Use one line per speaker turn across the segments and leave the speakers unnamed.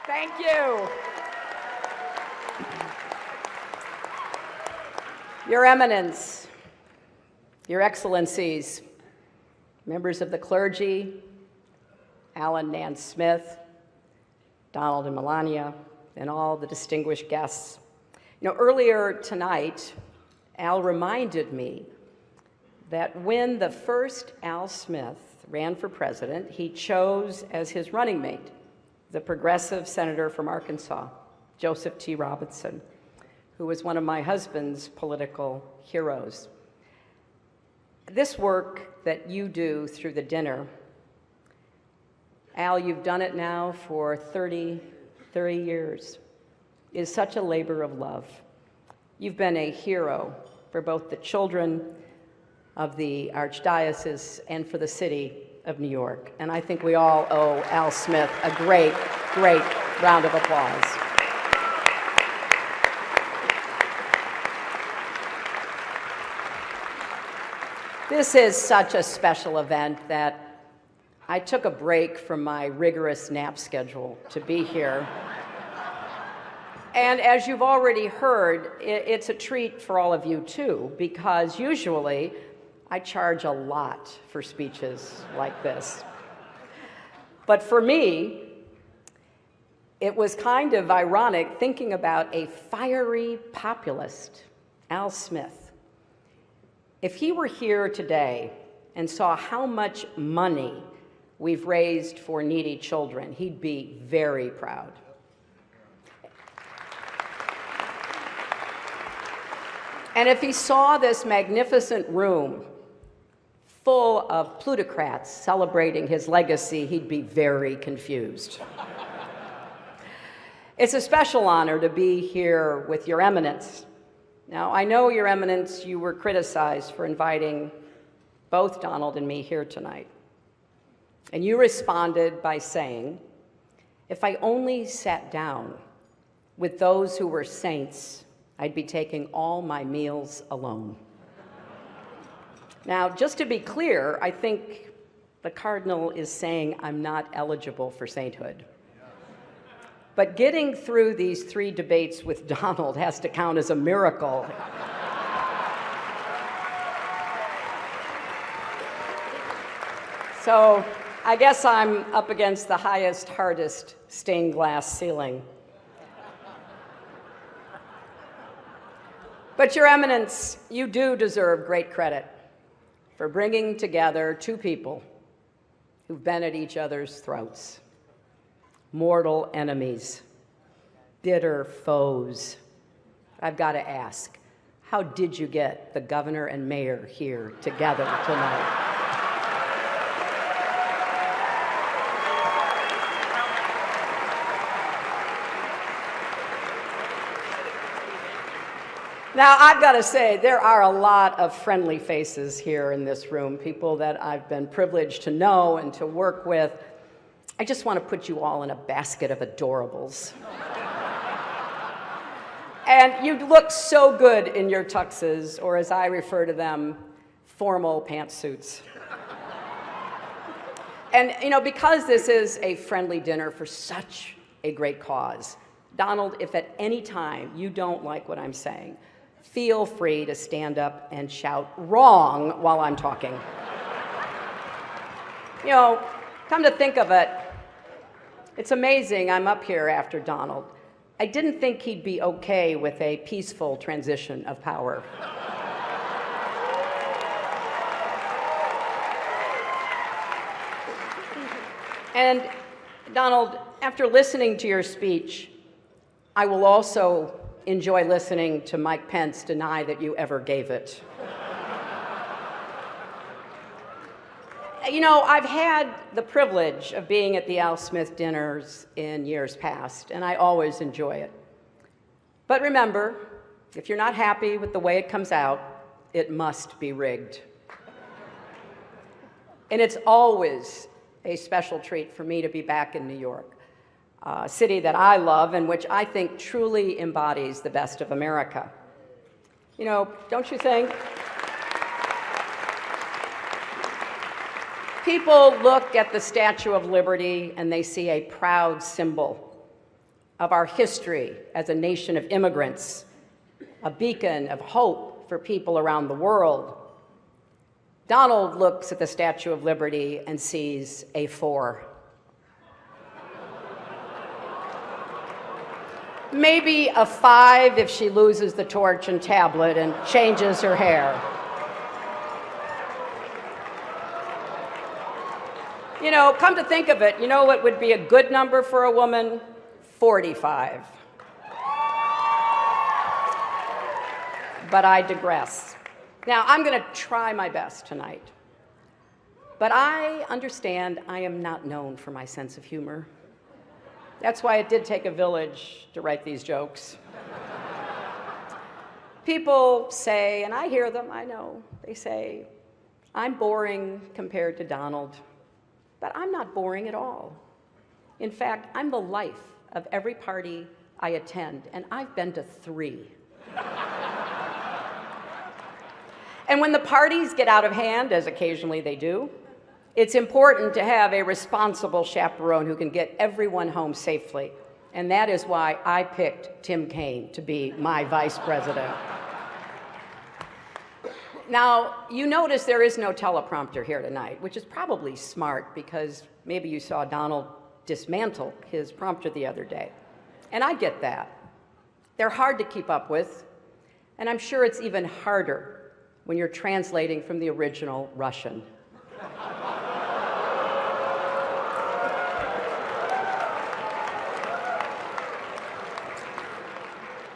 Thank you. Your Eminence, Your Excellencies, members of the clergy, Alan Nance Smith, Donald and Melania, and all the distinguished guests. Earlier tonight, Al reminded me that when the first Al Smith ran for president, he chose as his running mate the progressive senator from Arkansas, Joseph T. Robinson, who was one of my husband's political heroes. This work that you do through the dinner, Al, you've done it now for 30 years, is such a labor of love. You've been a hero for both the children of the Archdiocese and for the city of New York. And I think we all owe Al Smith a great, great round of applause. This is such a special event that I took a break from my rigorous nap schedule to be here. And as you've already heard, it's a treat for all of you too, because usually I charge a lot for speeches like this. But for me, it was kind of ironic thinking about a fiery populist, Al Smith. If he were here today and saw how much money we've raised for needy children, he'd be very proud. And if he saw this magnificent room full of plutocrats celebrating his legacy, he'd be very confused. It's a special honor to be here with Your Eminence. Now, I know, Your Eminence, you were criticized for inviting both Donald and me here tonight. And you responded by saying, if I only sat down with those who were saints, I'd be taking all my meals alone. Now, just to be clear, I think the Cardinal is saying I'm not eligible for sainthood. But getting through these 3 debates with Donald has to count as a miracle. So I guess I'm up against the highest, hardest stained glass ceiling. But Your Eminence, you do deserve great credit for bringing together 2 people who've been at each other's throats, mortal enemies, bitter foes. I've got to ask, how did you get the governor and mayor here together tonight? Now, I've got to say, there are a lot of friendly faces here in this room, people that I've been privileged to know and to work with. I just want to put you all in a basket of adorables. And you look so good in your tuxes, or as I refer to them, formal pantsuits. And, because this is a friendly dinner for such a great cause, Donald, if at any time you don't like what I'm saying, feel free to stand up and shout wrong while I'm talking. Come to think of it, it's amazing I'm up here after Donald. I didn't think he'd be okay with a peaceful transition of power. And Donald, after listening to your speech, I will also enjoy listening to Mike Pence deny that you ever gave it. I've had the privilege of being at the Al Smith dinners in years past, and I always enjoy it. But remember, if you're not happy with the way it comes out, it must be rigged. And it's always a special treat for me to be back in New York, a city that I love and which I think truly embodies the best of America. Don't you think? People look at the Statue of Liberty and they see a proud symbol of our history as a nation of immigrants, a beacon of hope for people around the world. Donald looks at the Statue of Liberty and sees a 4. Maybe a 5 if she loses the torch and tablet and changes her hair. You know, come to think of it, you know what would be a good number for a woman? 45. But I digress. Now, I'm going to try my best tonight. But I understand I am not known for my sense of humor. That's why it did take a village to write these jokes. People say, and I hear them, I know, they say, I'm boring compared to Donald. But I'm not boring at all. In fact, I'm the life of every party I attend, and I've been to 3. And when the parties get out of hand, as occasionally they do, it's important to have a responsible chaperone who can get everyone home safely. And that is why I picked Tim Kaine to be my vice president. Now, you notice there is no teleprompter here tonight, which is probably smart because maybe you saw Donald dismantle his prompter the other day. And I get that. They're hard to keep up with, and I'm sure it's even harder when you're translating from the original Russian.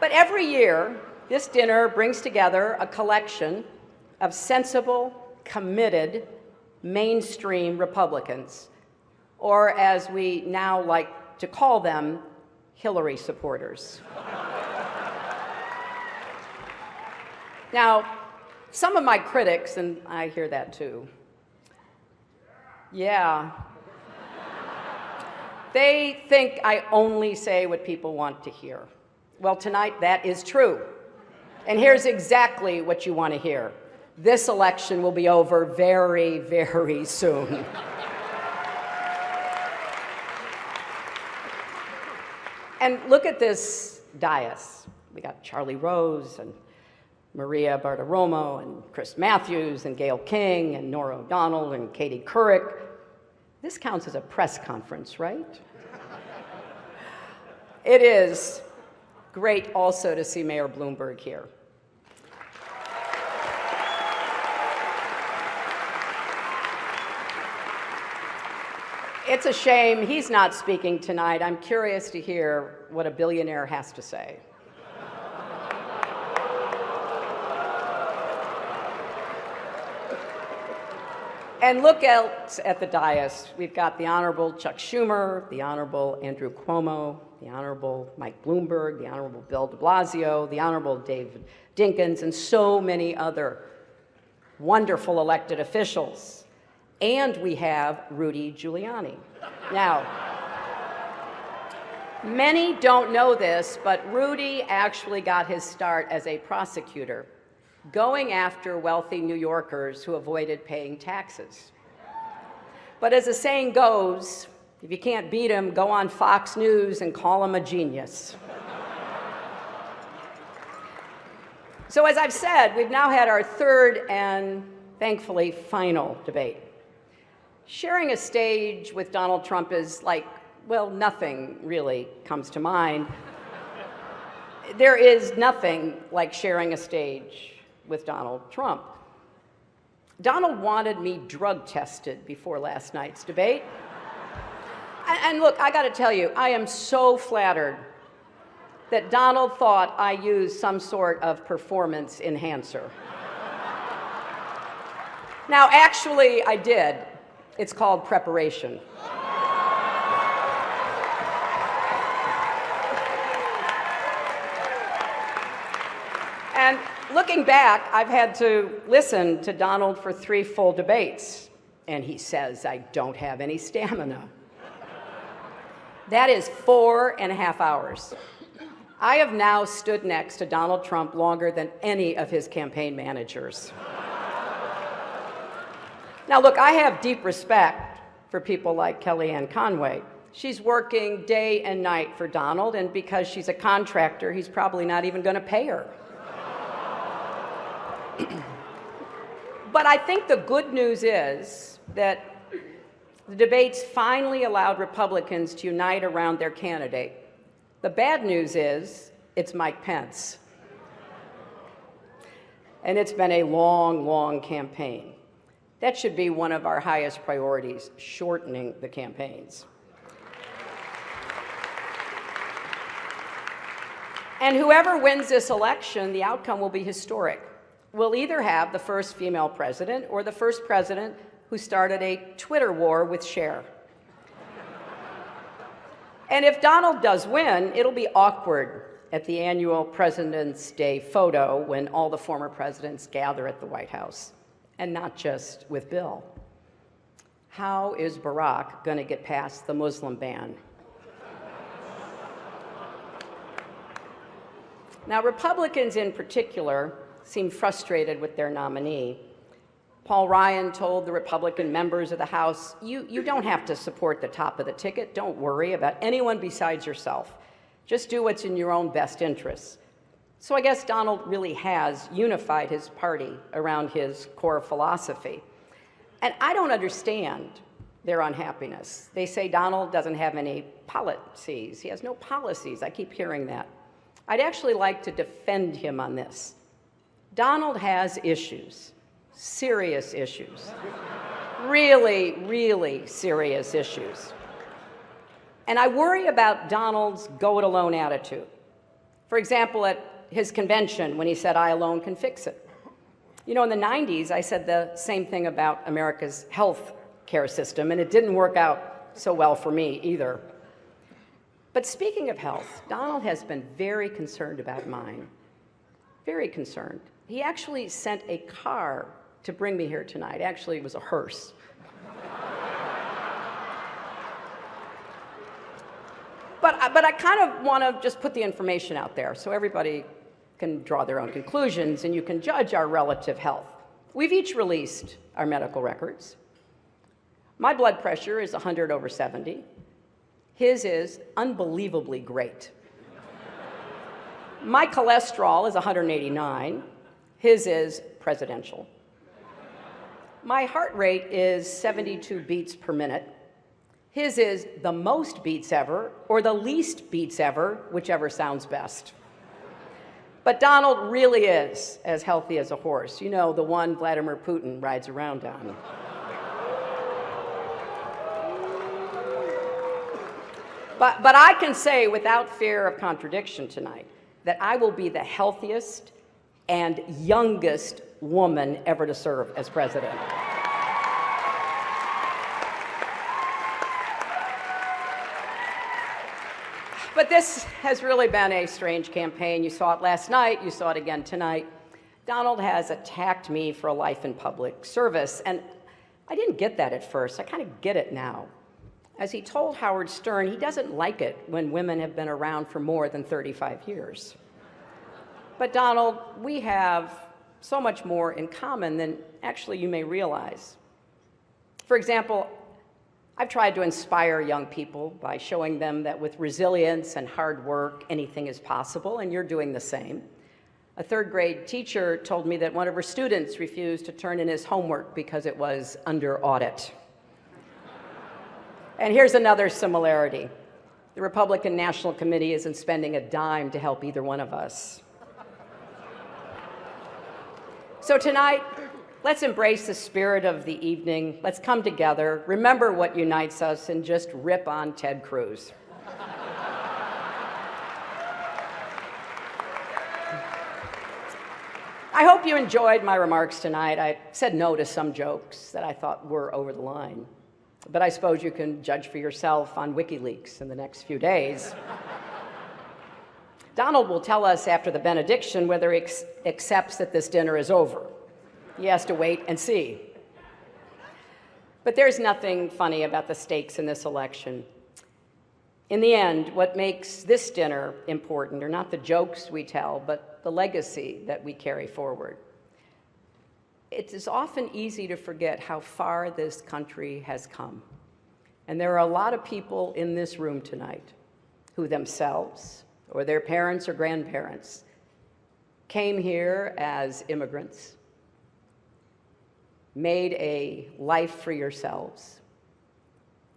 But every year, this dinner brings together a collection of sensible, committed, mainstream Republicans, or as we now like to call them, Hillary supporters. Now, some of my critics, and I hear that too, yeah, they think I only say what people want to hear. Well, tonight that is true. And here's exactly what you want to hear. This election will be over very, very soon. And look at this dais. We got Charlie Rose and Maria Bartiromo and Chris Matthews and Gayle King and Norah O'Donnell and Katie Couric. This counts as a press conference, right? It is great also to see Mayor Bloomberg here. It's a shame he's not speaking tonight. I'm curious to hear what a billionaire has to say. And look else at the dais. We've got the Honorable Chuck Schumer, the Honorable Andrew Cuomo, the Honorable Mike Bloomberg, the Honorable Bill de Blasio, the Honorable David Dinkins, and so many other wonderful elected officials. And we have Rudy Giuliani. Now, many don't know this, but Rudy actually got his start as a prosecutor, going after wealthy New Yorkers who avoided paying taxes. But as the saying goes, if you can't beat him, go on Fox News and call him a genius. So as I've said, we've now had our third and thankfully final debate. Sharing a stage with Donald Trump is like, well, nothing really comes to mind. There is nothing like sharing a stage with Donald Trump. Donald wanted me drug tested before last night's debate. And look, I got to tell you, I am so flattered that Donald thought I used some sort of performance enhancer. Now, actually, I did. It's called preparation. And looking back, I've had to listen to Donald for 3 full debates, and he says I don't have any stamina. That is 4.5 hours. I have now stood next to Donald Trump longer than any of his campaign managers. Now, look, I have deep respect for people like Kellyanne Conway, She's working day and night for Donald, and because she's a contractor, he's probably not even going to pay her. But I think the good news is that the debates finally allowed Republicans to unite around their candidate. The bad news is it's Mike Pence. And it's been a long, long campaign. That should be one of our highest priorities, shortening the campaigns. And whoever wins this election, the outcome will be historic. We'll either have the first female president or the first president who started a Twitter war with Cher. And if Donald does win, it'll be awkward at the annual President's Day photo when all the former presidents gather at the White House, and not just with Bill. How is Barack going to get past the Muslim ban? Now, Republicans in particular seem frustrated with their nominee. Paul Ryan told the Republican members of the House, you don't have to support the top of the ticket. Don't worry about anyone besides yourself. Just do what's in your own best interests. So I guess Donald really has unified his party around his core philosophy. And I don't understand their unhappiness. They say Donald doesn't have any policies. He has no policies. I keep hearing that. I'd actually like to defend him on this. Donald has issues, serious issues, really, really serious issues. And I worry about Donald's go-it-alone attitude. For example, at his convention when he said, "I alone can fix it." You know, in the 90s, I said the same thing about America's health care system, and it didn't work out so well for me either. But speaking of health, Donald has been very concerned about mine, very concerned. He actually sent a car to bring me here tonight. Actually, it was a hearse. But I kind of want to just put the information out there so everybody can draw their own conclusions and you can judge our relative health. We've each released our medical records. My blood pressure is 100/70. His is unbelievably great. My cholesterol is 189. His is presidential. My heart rate is 72 beats per minute. His is the most beats ever, or the least beats ever, whichever sounds best. But Donald really is as healthy as a horse. You know, the one Vladimir Putin rides around on. But I can say without fear of contradiction tonight that I will be the healthiest and youngest woman ever to serve as president. But this has really been a strange campaign. You saw it last night, you saw it again tonight. Donald has attacked me for a life in public service, and I didn't get that at first. I kind of get it now. As he told Howard Stern, he doesn't like it when women have been around for more than 35 years. But Donald, we have so much more in common than actually you may realize. For example, I've tried to inspire young people by showing them that with resilience and hard work, anything is possible, and you're doing the same. A third-grade teacher told me that one of her students refused to turn in his homework because it was under audit. And here's another similarity. The Republican National Committee isn't spending a dime to help either one of us. So tonight, let's embrace the spirit of the evening. Let's come together, remember what unites us, and just rip on Ted Cruz. I hope you enjoyed my remarks tonight. I said no to some jokes that I thought were over the line. But I suppose you can judge for yourself on WikiLeaks in the next few days. Donald will tell us after the benediction whether he accepts that this dinner is over. He has to wait and see. But there's nothing funny about the stakes in this election. In the end, what makes this dinner important are not the jokes we tell, but the legacy that we carry forward. It is often easy to forget how far this country has come And there are a lot of people in this room tonight who themselves, or their parents or grandparents, came here as immigrants, made a life for yourselves,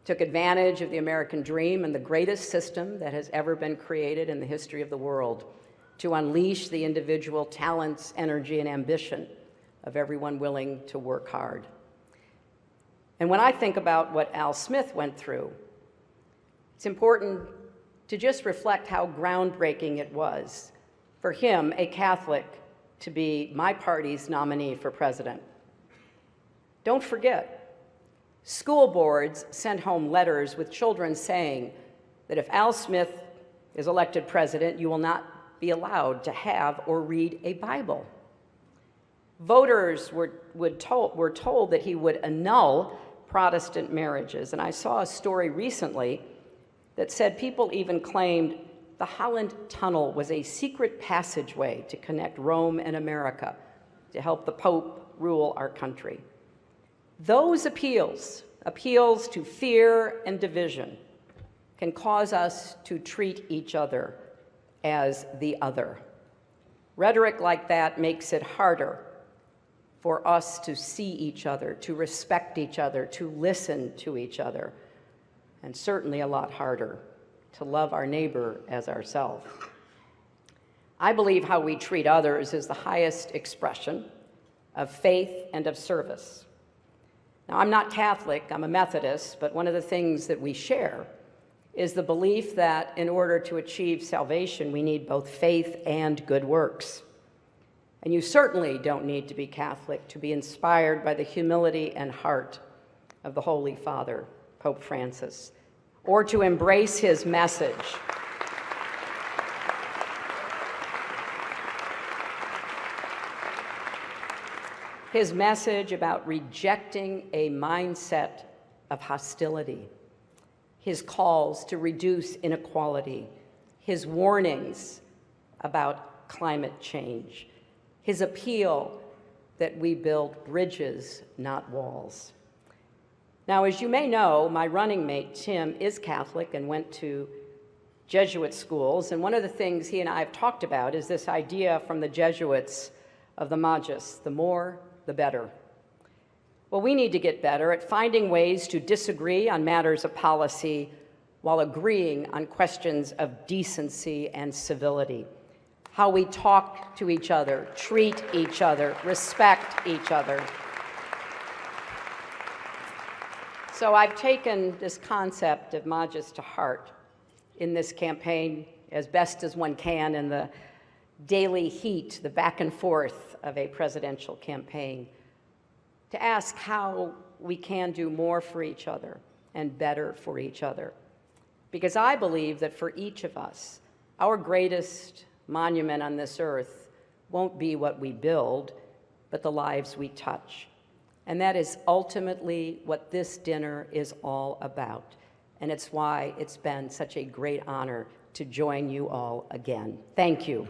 took advantage of the American dream and the greatest system that has ever been created in the history of the world to unleash the individual talents, energy, and ambition of everyone willing to work hard. And when I think about what Al Smith went through, it's important to just reflect how groundbreaking it was for him, a Catholic, to be my party's nominee for president. Don't forget, school boards sent home letters with children saying that if Al Smith is elected president, you will not be allowed to have or read a Bible. Voters were told that he would annul Protestant marriages. And I saw a story recently that said people even claimed the Holland Tunnel was a secret passageway to connect Rome and America to help the Pope rule our country. Those appeals to fear and division, can cause us to treat each other as the other. Rhetoric like that makes it harder for us to see each other, to respect each other, to listen to each other, and certainly a lot harder to love our neighbor as ourselves. I believe how we treat others is the highest expression of faith and of service. Now, I'm not Catholic, I'm a Methodist, but one of the things that we share is the belief that in order to achieve salvation, we need both faith and good works. And you certainly don't need to be Catholic to be inspired by the humility and heart of the Holy Father, Pope Francis, or to embrace his message. His message about rejecting a mindset of hostility, his calls to reduce inequality, his warnings about climate change, his appeal that we build bridges, not walls. Now, as you may know, my running mate, Tim, is Catholic and went to Jesuit schools, and one of the things he and I have talked about is this idea from the Jesuits of the Magis, the more, the better. Well, we need to get better at finding ways to disagree on matters of policy while agreeing on questions of decency and civility, how we talk to each other, treat each other, respect each other. So I've taken this concept of Magis to heart in this campaign as best as one can in the daily heat, the back and forth of a presidential campaign, to ask how we can do more for each other and better for each other. Because I believe that for each of us, our greatest monument on this earth won't be what we build, but the lives we touch. And that is ultimately what this dinner is all about. And it's why it's been such a great honor to join you all again. Thank you.